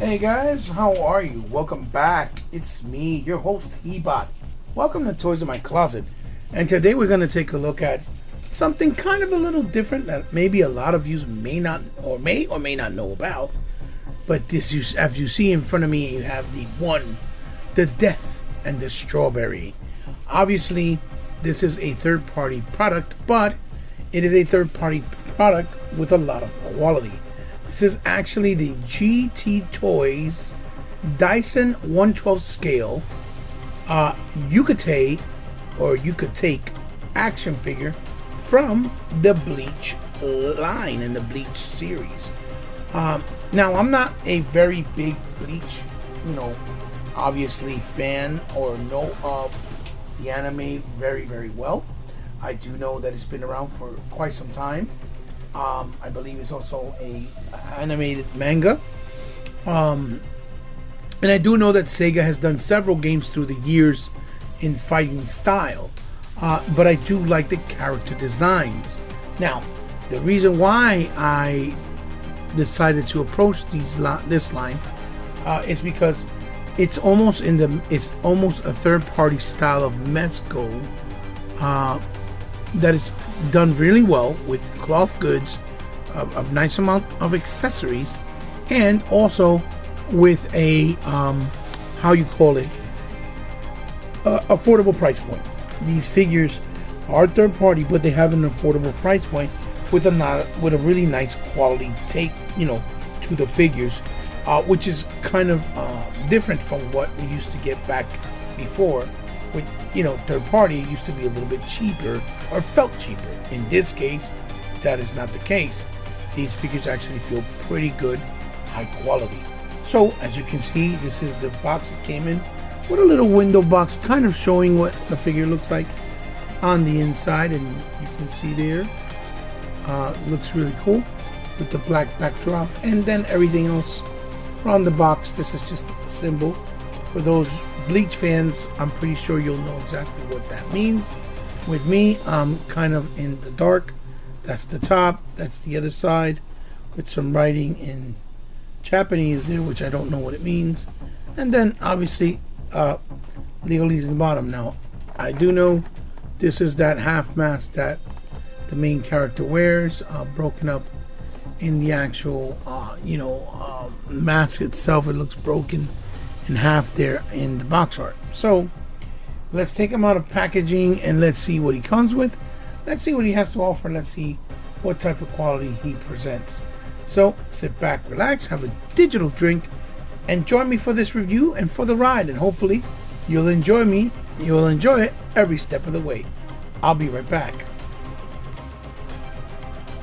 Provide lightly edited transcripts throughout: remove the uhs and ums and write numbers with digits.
Hey guys, how are you? Welcome back. It's me, your host, Hebot. Welcome to Toys in My Closet. And today we're going to take a look at something kind of a little different that maybe a lot of you may or may not know about. But this, as you see in front of me, you have the death, and the strawberry. Obviously, this is a third-party product, but it is a third-party product with a lot of quality. This is actually the GT Toys Dasin 1/12 scale Ukitake action figure from the Bleach line and the Bleach series. Now, I'm not a very big Bleach, obviously fan or know of the anime very, very well. I do know that it's been around for quite some time. I believe it's also a animated manga. And I do know that Sega has done several games through the years in fighting style. But I do like the character designs. Now, the reason why I decided to approach this line is because it's almost a third-party style of Mezco that is done really well with cloth goods, a nice amount of accessories, and also with a affordable price point. These figures are third party, but they have an affordable price point with a really nice quality take, to the figures, which is kind of different from what we used to get back before. With third party, it used to be a little bit cheaper or felt cheaper. In this case, that is not the case. These figures actually feel pretty good, high quality. So as you can see, this is the box it came in, with a little window box kind of showing what the figure looks like on the inside, and you can see there, looks really cool with the black backdrop, and then everything else around the box. This is just a symbol. For those Bleach fans, I'm pretty sure you'll know exactly what that means. With me, I'm kind of in the dark. That's the top, that's the other side, with some writing in Japanese there, which I don't know what it means. And then obviously Leoli's in the bottom. Now, I do know this is that half mask that the main character wears, broken up in the actual mask itself. It looks broken in half there in the box art. So let's take him out of packaging and let's see what he comes with. Let's see what he has to offer. Let's see what type of quality he presents. So sit back, relax, have a digital drink, and join me for this review and for the ride. And hopefully you'll enjoy me. You'll enjoy it every step of the way. I'll be right back.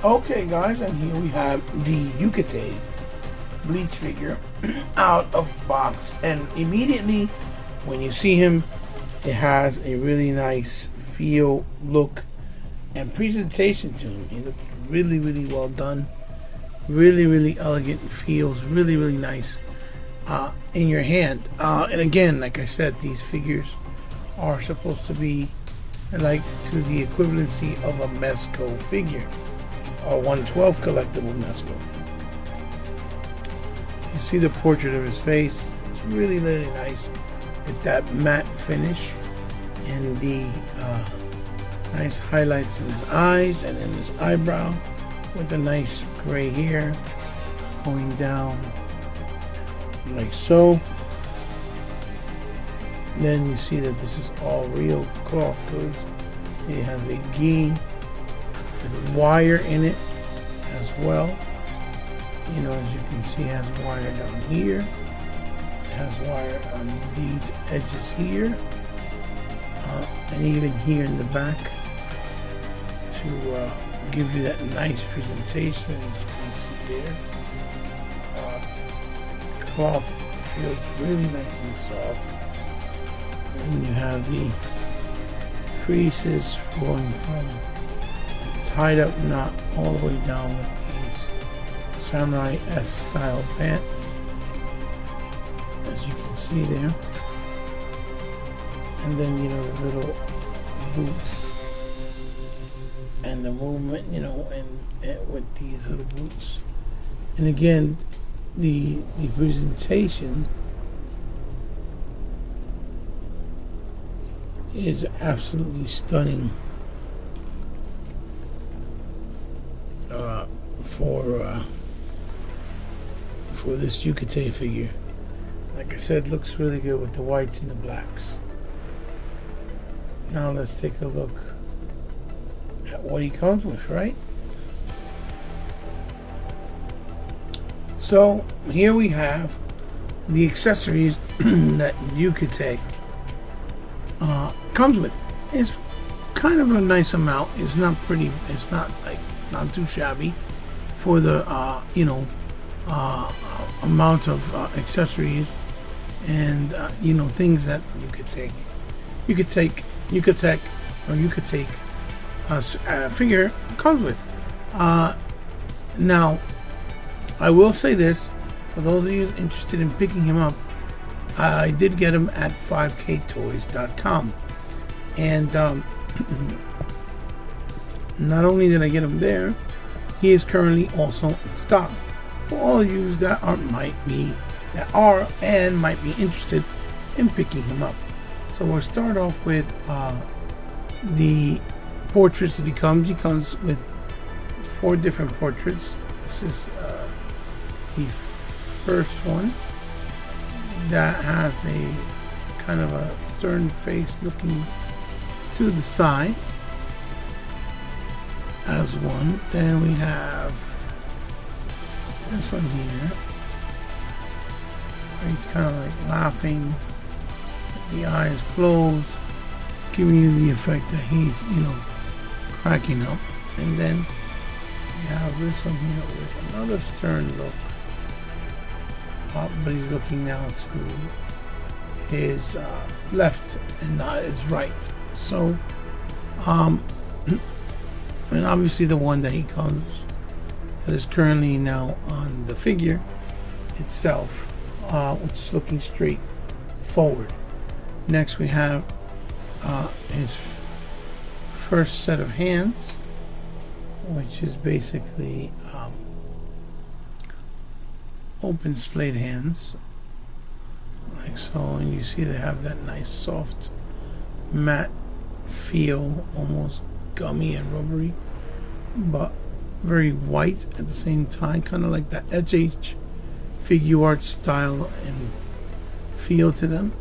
Okay guys, and here we have the Ukitake Bleach figure out of box, and immediately when you see him, it has a really nice feel, look, and presentation to him. He looks really, really well done, really elegant, feels really nice in your hand. And again, like I said, these figures are supposed to be like to the equivalency of a Mezco figure, a 1/12 collectible Mezco. You see the portrait of his face. It's really nice with that matte finish and the nice highlights in his eyes and in his eyebrow, with the nice gray hair going down like so. Then you see that this is all real cloth goods. It has a gi with wire in it as well. As you can see, it has wire down here. It has wire on these edges here, and even here in the back to give you that nice presentation. As you can see there, cloth feels really nice and soft, and you have the creases flowing from the tied up knot all the way down with these Samurai S style pants, as you can see there. And then the little boots and the movement, and with these little boots. And again, the presentation is absolutely stunning for this Ukitake figure. Like I said, looks really good with the whites and the blacks. Now let's take a look at what he comes with, right? So here we have the accessories that Ukitake comes with. It's kind of a nice amount. It's not pretty. It's not not too shabby for the amount of accessories and things that Ukitake figure comes with. Now, I will say this, for those of you interested in picking him up, I did get him at 5ktoys.com, and not only did I get him there, he is currently also in stock for all of you that might be interested in picking him up. So we'll start off with the portraits that he comes. He comes with 4 different portraits. This is the first one that has a kind of a stern face looking to the side as one. Then we have this one here. He's kind of like laughing, the eyes closed, giving you the effect that he's, cracking up. And then we have this one here with another stern look, but he's looking now to his left and not his right. So, and obviously the one that he comes, that is currently now on the figure itself, which is looking straight forward. Next we have his first set of hands, which is basically open splayed hands, like so, and you see they have that nice soft matte feel, almost gummy and rubbery, but very white at the same time, kind of like that HH figure art style and feel to them.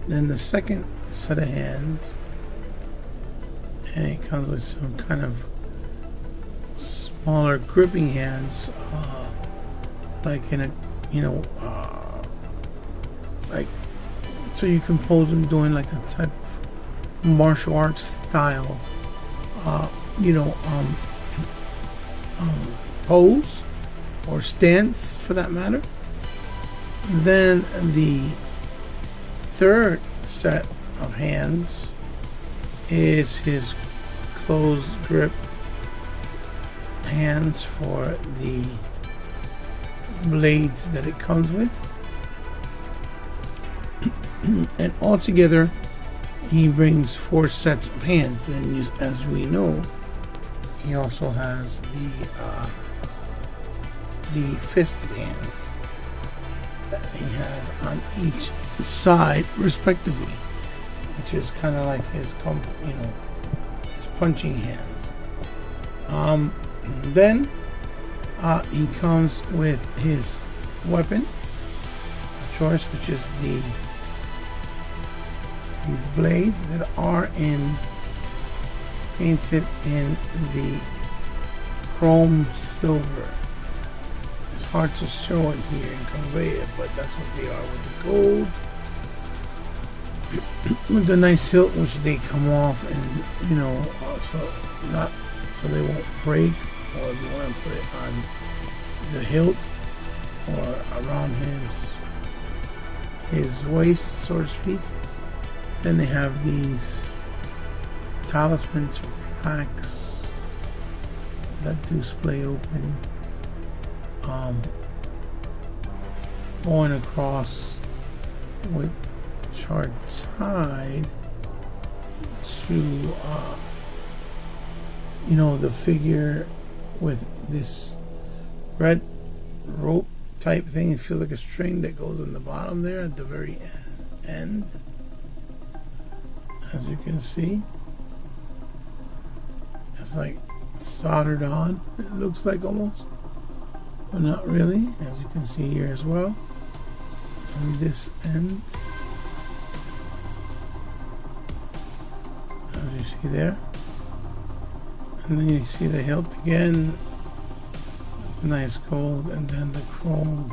Then the second set of hands, and it comes with some kind of smaller gripping hands, like in a like, so you can pose them doing like a type of martial arts style pose or stance for that matter. Then the third set of hands is his closed grip hands for the blades that it comes with. And altogether he brings 4 sets of hands, and as we know, he also has the fisted hands that he has on each side respectively, which is kind of like his his punching hands. Then he comes with his weapon of choice, which is these blades that are painted in the chrome silver. It's hard to show it here and convey it, but that's what they are, with the gold, with the nice hilt, which they come off, and so they won't break, or if you want to put it on the hilt or around his waist, so to speak. Then they have these talismans, plaques that do splay open, going across with chart side to the figure with this red rope type thing. It feels like a string that goes on the bottom there at the very end, as you can see. It's like soldered on, it looks like, almost, but not really, as you can see here as well. And this end, as you see there, and then you see the hilt again, nice gold, and then the chrome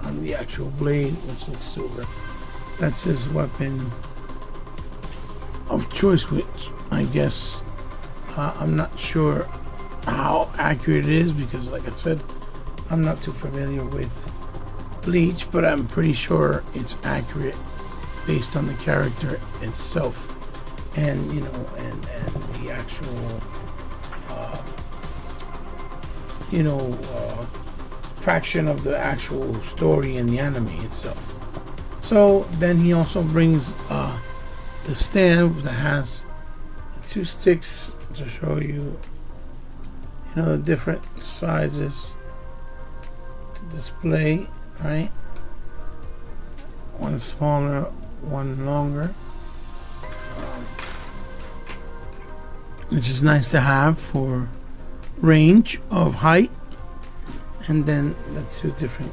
on the actual blade, which looks silver. That's his weapon of choice, which I guess I'm not sure how accurate it is, because like I said, I'm not too familiar with Bleach, but I'm pretty sure it's accurate based on the character itself, and you know, and the actual fraction of the actual story in the anime itself. So then he also brings the stand that has 2 sticks to show you, the different sizes to display, right? One smaller, one longer, which is nice to have for range of height. And then the 2 different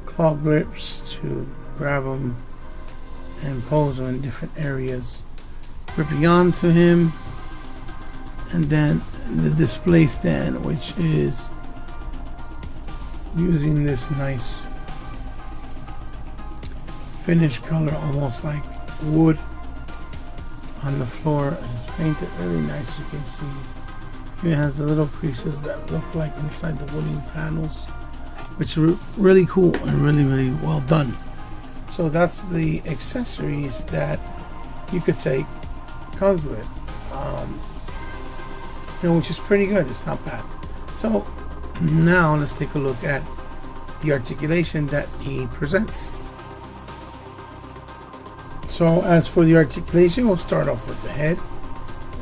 claw grips to grab them and pose them in different areas, gripping onto him. And then the display stand, which is using this nice finish color, almost like wood, on the floor, and it's painted really nice. You can see it has the little creases that look like inside the wooden panels, which are really cool and really well done. So that's the accessories that Ukitake comes with, which is pretty good. It's not bad. So now let's take a look at the articulation that he presents. So as for the articulation, we'll start off with the head.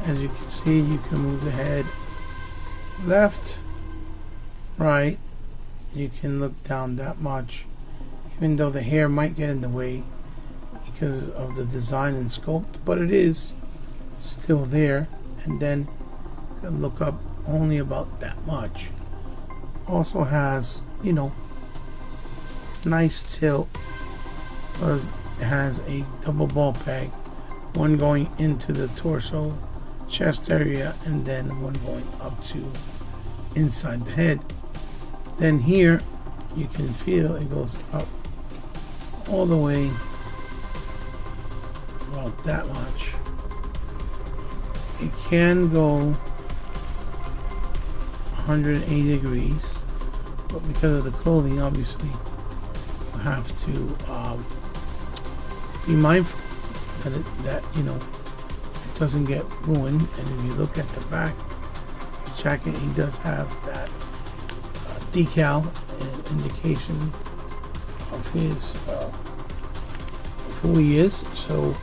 As you can see, you can move the head left, right. You can look down that much, even though the hair might get in the way because of the design and sculpt, but it is still there. And then you can look up only about that much. Also has, nice tilt, because it has a double ball peg, one going into the torso, chest area, and then one going up to inside the head. Then here you can feel it goes up all the way about that much. It can go 180 degrees, but because of the clothing, obviously you have to be mindful that it doesn't get ruined. And if you look at the back of the jacket, he does have that decal and indication of his of who he is. So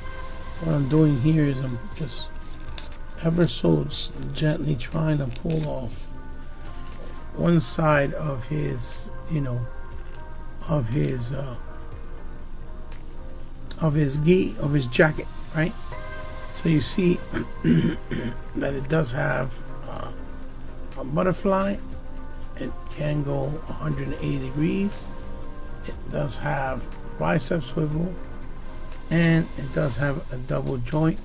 what I'm doing here is I'm just ever so gently trying to pull off one side of his of his jacket, right? So you see that it does have a butterfly. It can go 180 degrees. It does have bicep swivel, and it does have a double joint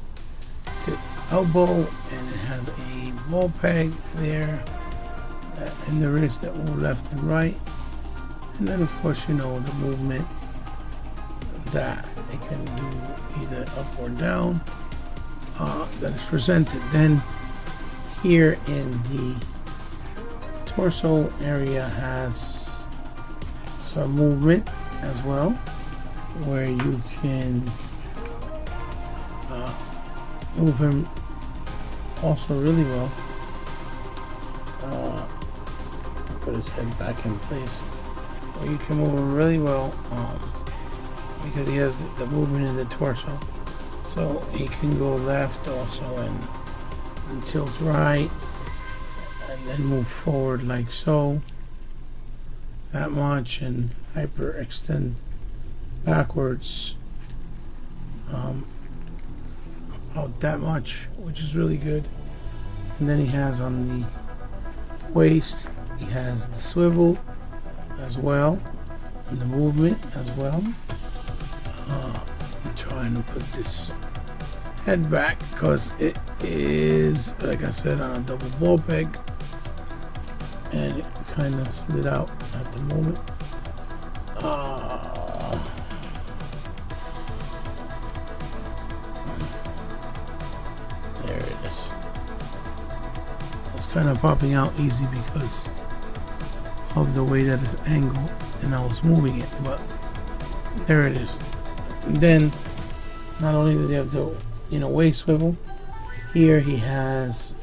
to elbow, and it has a ball peg there in the wrist that move left and right. And then of course the movement that it can do either up or down that is presented. Then here in the torso area has some movement as well, where you can move him also really well. Put his head back in place. Well, you can move him really well because he has the movement in the torso. So he can go left also and tilt right, and then move forward like so, that much, and hyper extend backwards about that much, which is really good. And then he has on the waist, he has the swivel as well, and the movement as well. I'm trying to put this head back because it is, like I said, on a double ball peg, and it kind of slid out at the moment. There it is. It's kind of popping out easy because of the way that it's angled, and I was moving it, but there it is. And then not only does he have the waist swivel, here he has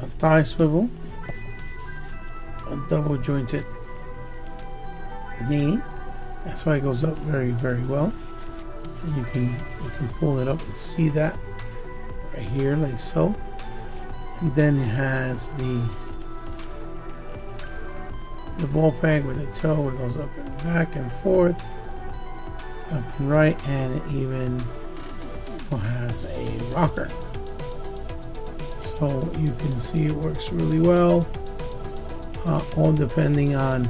a thigh swivel, a double jointed knee. That's why it goes up very, very well. And you can pull it up and see that right here, like so. And then it has the ball peg with the toe. It goes up and back and forth, left and right, and it even has a rocker. So you can see it works really well, all depending on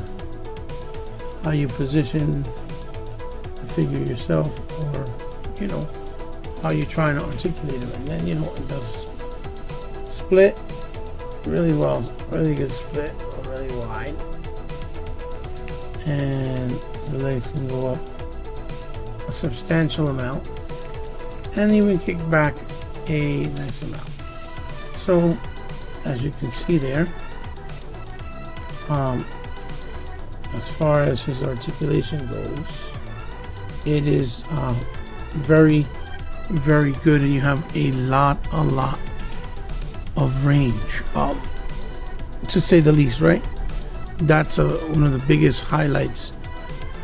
how you position the figure yourself, or how you're trying to articulate it. And then it does split really well, really good split, really wide, and the legs can go up a substantial amount and even kick back a nice amount. So as you can see there, as far as his articulation goes, it is very, very good, and you have a lot of range, to say the least, right? That's one of the biggest highlights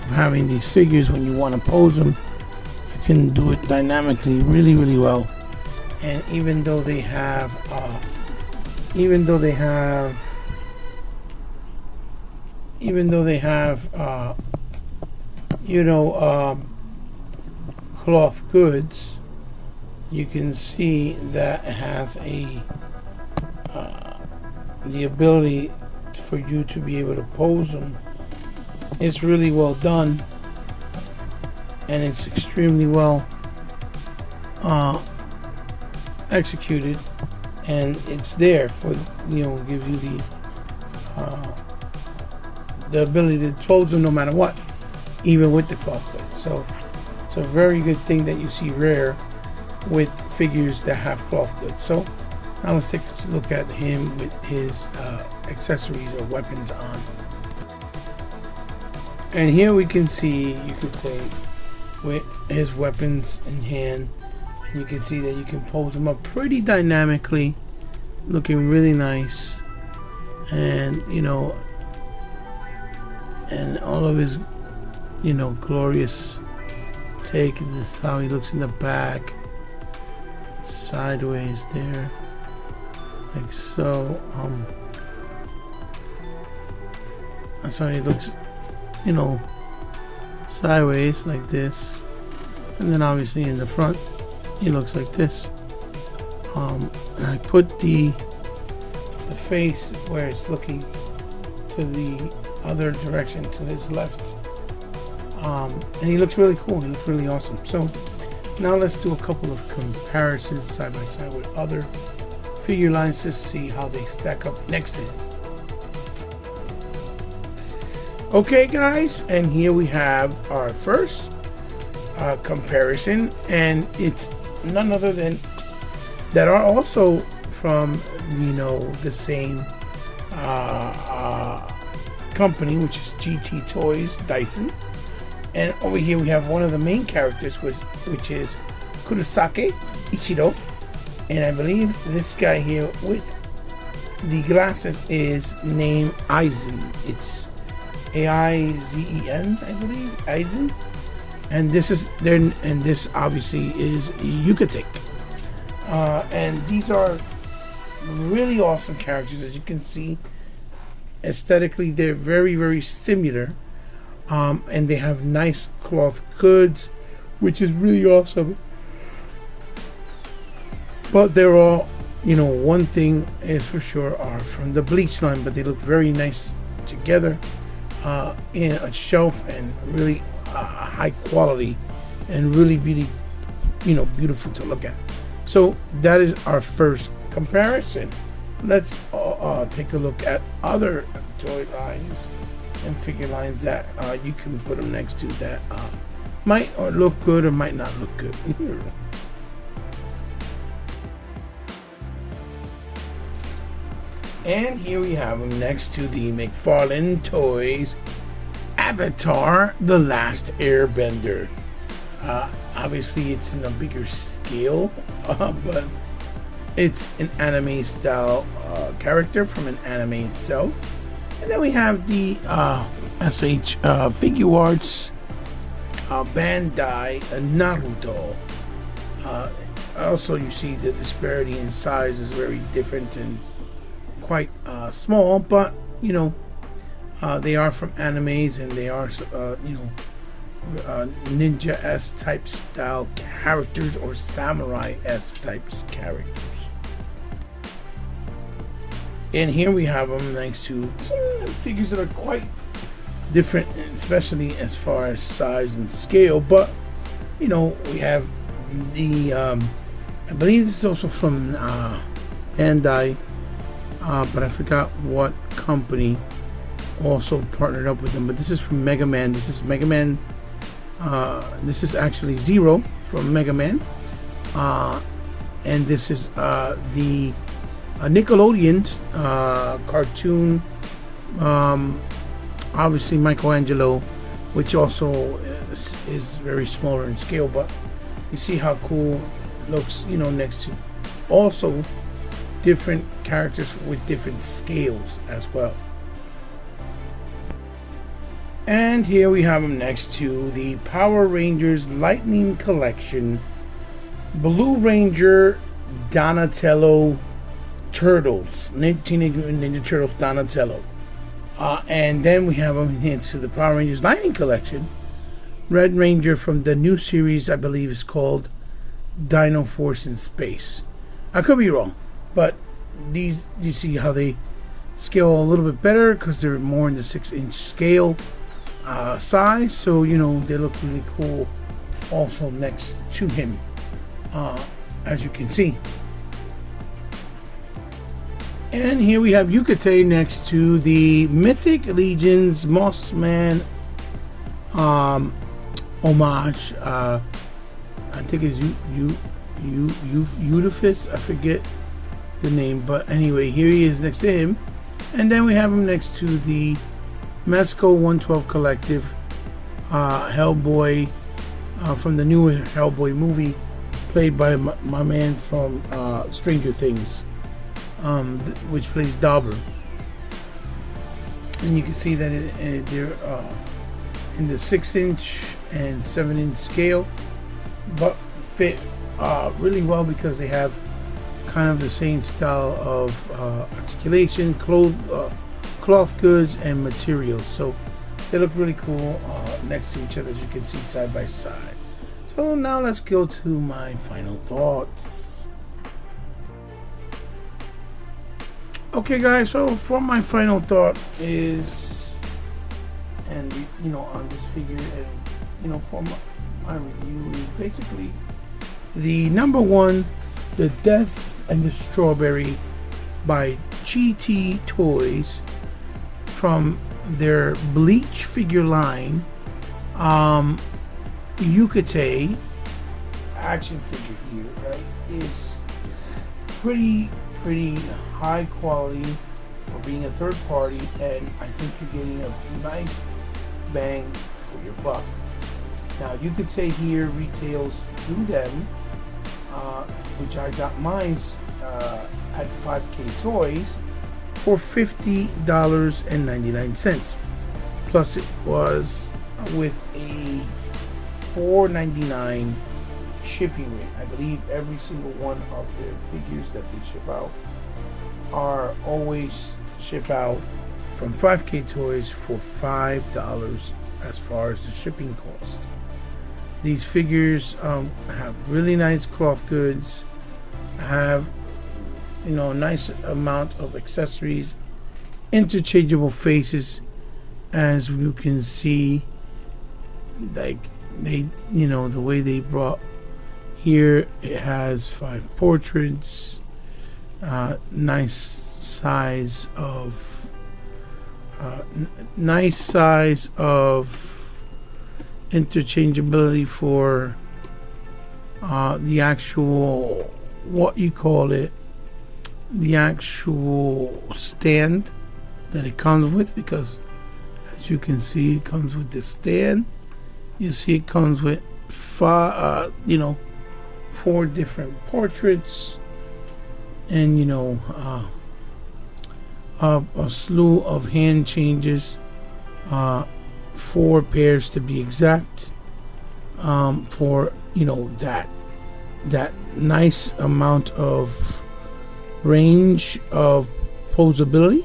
of having these figures. When you want to pose them, you can do it dynamically really, really well. And even though they have cloth goods, you can see that it has the ability for you to be able to pose them. It's really well done, and it's extremely well executed, and it's there for gives you the ability to pose them no matter what, even with the cloth goods. So it's a very good thing that you see rare with figures that have cloth goods. So now let's take a look at him with his accessories or weapons on. And here we can see Ukitake with his weapons in hand, and you can see that you can pose them up pretty dynamically, looking really nice. And and all of his glorious take. This is how he looks in the back, sideways there, like so. That's how he looks, sideways like this, and then obviously in the front he looks like this. And I put the face where it's looking to the other direction, to his left, and he looks really cool. He looks really awesome. So now let's do a couple of comparisons side by side with other figure lines to see how they stack up next to him. Okay guys, and here we have our first comparison, and it's none other than that are also from the same company, which is GT Toys Dasin. And over here we have one of the main characters, which is Kurosake Ichiro, and I believe this guy here with the glasses is named Aizen. It's A-I-Z-E-N, I believe, Aizen. And this is there, and this obviously is Ukitake. And these are really awesome characters. As you can see, aesthetically they're very, very similar, and they have nice cloth goods, which is really awesome. But they're all, one thing is for sure, are from the Bleach line, but they look very nice together in a shelf, and really high quality, and really beautiful to look at. So that is our first comparison. Let's take a look at other toy lines and figure lines that you can put them next to that might look good or might not look good. And here we have them next to the McFarlane Toys Avatar: The Last Airbender. Obviously it's in a bigger scale, but it's an anime style character from an anime itself. And then we have the SH Figure Arts Bandai Naruto. Also, you see the disparity in size is very different and quite small, but they are from animes, and they are ninja-esque type style characters, or samurai-esque types characters. And here we have them next to figures that are quite different, especially as far as size and scale. But we have the I believe this is also from Bandai, but I forgot what company also partnered up with them. But this is from Mega Man. This is Mega Man. This is actually Zero from Mega Man, and this is the Nickelodeon cartoon. Obviously Michelangelo, which also is very smaller in scale, but you see how cool it looks, next to also different characters with different scales as well. And here we have them next to the Power Rangers Lightning Collection Blue Ranger Donatello Turtles, Teenage Mutant Ninja Turtles Donatello. And then we have them next to the Power Rangers Lightning Collection Red Ranger from the new series, I believe is called Dino Force in Space. I could be wrong, but these, you see how they scale a little bit better because they're more in the 6-inch scale size, so they look really cool also next to him, as you can see. And here we have Ukitake next to the Mythic Legions Mossman homage. I think it's Eutyphus, I forget the name, but anyway, here he is next to him. And then we have him next to the Mesco 112 Collective Hellboy from the new Hellboy movie, played by my man from Stranger Things, which plays Dauber. And you can see that they're in the 6-inch and 7-inch scale, but fit really well because they have kind of the same style of articulation, cloth goods, and materials. So they look really cool next to each other, as you can see, side by side. So now let's go to my final thoughts. Okay guys, so for my final thought is, and on this figure, and for my review, is basically the number one, the Death and the Strawberry by GT Toys from their Bleach figure line, Ukitake action figure here, right, is pretty high quality for being a third party, and I think you're getting a nice bang for your buck. Now Ukitake here retails through them, which I got mine at 5K Toys for $50.99. Plus it was with a $4.99 shipping rate. I believe every single one of their figures that they ship out are always ship out from 5K Toys for $5 as far as the shipping cost. These figures have really nice cloth goods, have a nice amount of accessories, interchangeable faces, as you can see. Like the way they brought here, it has 5 portraits, nice size of interchangeability for the actual, the actual stand that it comes with, because as you can see, it comes with this stand. You see it comes with 4 different portraits, and a slew of hand changes, 4 pairs to be exact, for that nice amount of range of posability,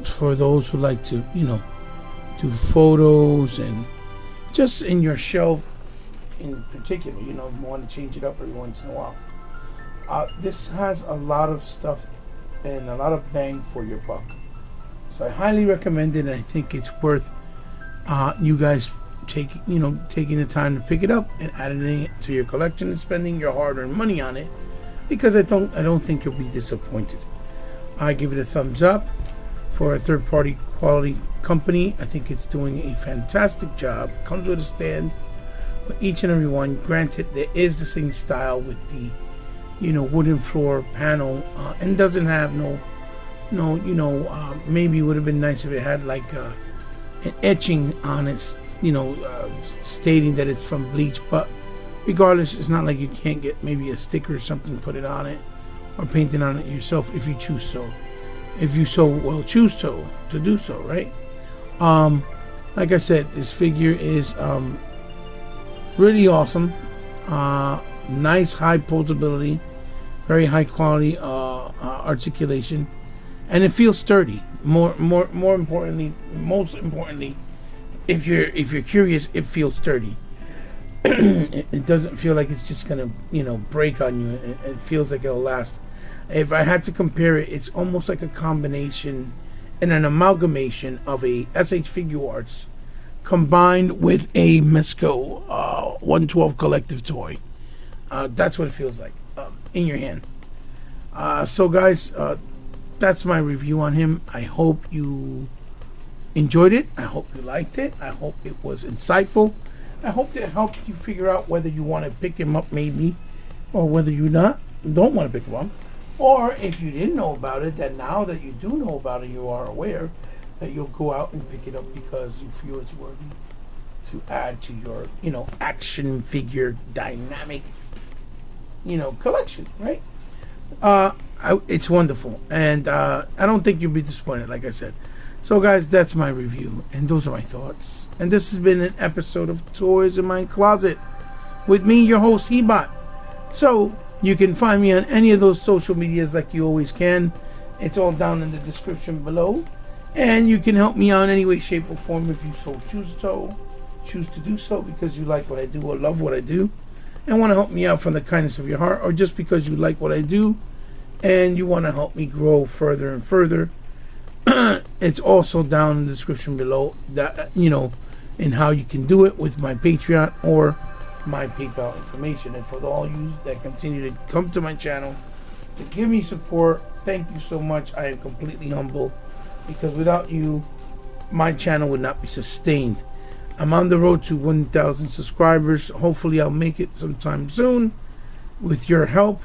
for those who like to do photos, and just in your shelf in particular, if you want to change it up every once in a while. This has a lot of stuff and a lot of bang for your buck, so I highly recommend it, and I think it's worth you guys taking the time to pick it up and adding it to your collection and spending your hard-earned money on it, because I don't think you'll be disappointed. I give it a thumbs up. For a third-party quality company, I think it's doing a fantastic job. Comes with a stand for each and every one. Granted, there is the same style with the wooden floor panel, and doesn't have maybe it would have been nice if it had like an etching on it, stating that it's from Bleach. But regardless, it's not like you can't get maybe a sticker or something, put it on it, or paint it on it yourself if you choose so. If you choose to do so, right? Like I said, this figure is really awesome. Nice high posability, very high quality articulation, and it feels sturdy. Most importantly, if you're curious, it feels sturdy. It doesn't feel like it's just gonna break on you. It feels like it'll last. If I had to compare it, it's almost like a combination and an amalgamation of a SH Figure Arts combined with a Mesco 112 collective toy. That's what it feels like in your hand. So guys, that's my review on him. I hope you enjoyed it. I hope you liked it. I hope it was insightful. I hope it helped you figure out whether you want to pick him up maybe, or whether you don't want to pick him up. Or if you didn't know about it, that now that you do know about it, you are aware that you'll go out and pick it up because you feel it's worthy to add to your, action figure dynamic, collection, right? It's wonderful, and I don't think you'll be disappointed, like I said. So guys, that's my review, and those are my thoughts. And this has been an episode of Toys in My Closet with me, your host, Hebot. So you can find me on any of those social medias like you always can. It's all down in the description below. And you can help me out in any way, shape, or form if you so choose to do so, because you like what I do or love what I do and want to help me out from the kindness of your heart, or just because you like what I do and you want to help me grow further and further. It's also down in the description below, that in how you can do it with my Patreon or my PayPal information. And for all you that continue to come to my channel to give me support, thank you so much. I am completely humble, because without you, my channel would not be sustained. I'm on the road to 1,000 subscribers. Hopefully I'll make it sometime soon with your help.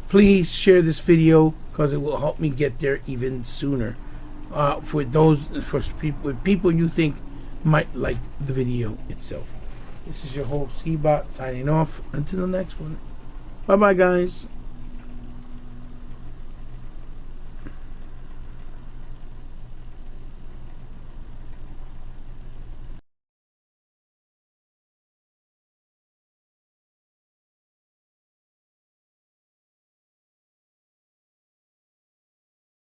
Please share this video, because it will help me get there even sooner. For people you think might like the video itself. This is your host, Hebot, signing off. Until the next one. Bye-bye, guys.